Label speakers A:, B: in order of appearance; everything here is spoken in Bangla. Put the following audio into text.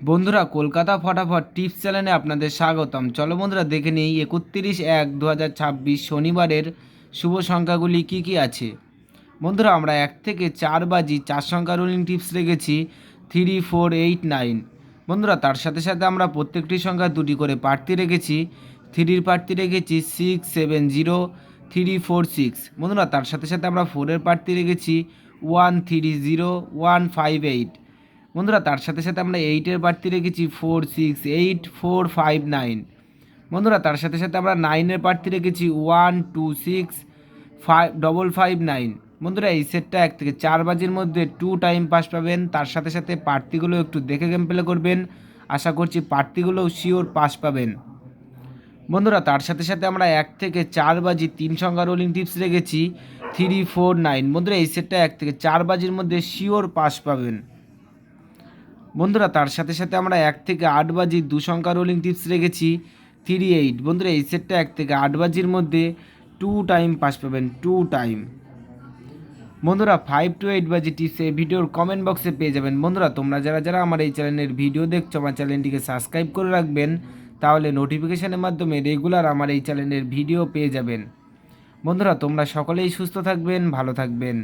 A: বন্ধুরা, কলকাতা ফটাফট টিপস চ্যানেলে আপনাদের স্বাগতম। চলো বন্ধুরা, দেখে নিই 31/1/2026 শনিবারের শুভ সংখ্যাগুলি কি কি আছে। বন্ধুরা, আমরা 1 থেকে 4 বাজি 4 সংখ্যা রুলিং টিপস রেখেছি 3, 4, 8, 9। বন্ধুরা, তার সাথে সাথে আমরা প্রত্যেকটি সংখ্যা দুটি করে প্রার্থী রেখেছি। 3-র প্রার্থী রেখেছি 6, 7, 0, 3, 4, 6। বন্ধুরা, তার সাথে সাথে আমরা 4-এর প্রার্থী রেখেছি 1, 3, 0, 1, 5, 8। বন্ধুরা, তার সাথে সাথে আমরা 8-এর প্রার্থী রেখেছি 4, 6, 8, 4, 5, 9। বন্ধুরা, তার সাথে সাথে আমরা 9-এর প্রার্থী রেখেছি 1, 2, 6, 5, 5, 5, 9। বন্ধুরা, এই সেটটা 1 থেকে 4 বাজির মধ্যে 2 টাইম পাস পাবেন। তার সাথে সাথে প্রার্থীগুলো একটু দেখে গেম প্লে করবেন। আশা করছি প্রার্থীগুলোও শিওর পাস পাবেন। বন্ধুরা, তার সাথে সাথে আমরা 1 থেকে 4 বাজি 3 সংখ্যা রোলিং টিপস রেখেছি 3, 4, 9। বন্ধুরা, এই সেটটা 1 থেকে 4 বাজির মধ্যে শিওর পাস পাবেন। বন্ধুরা, তার সাথে সাথে আমরা 1 থেকে 8 বাজি 2 সংখ্যা রোলিং টিপস রেখেছি 3, 8। বন্ধুরা, এই সেটটা 1 থেকে 8 বাজির মধ্যে 2 টাইম পাস পাবেন, 2 টাইম। বন্ধুরা, 5 to 8 বাজি টিপস এই ভিডিওর কমেন্ট বক্সে পেয়ে যাবেন। বন্ধুরা, তোমরা যারা যারা আমার এই চ্যানেলের ভিডিও দেখছো, আমার চ্যানেলটিকে সাবস্ক্রাইব করে রাখবেন, তাহলে নোটিফিকেশনের মাধ্যমে রেগুলার আমার এই চ্যানেলের ভিডিও পেয়ে যাবেন। বন্ধুরা, তোমরা সকলেই সুস্থ থাকবেন, ভালো থাকবেন।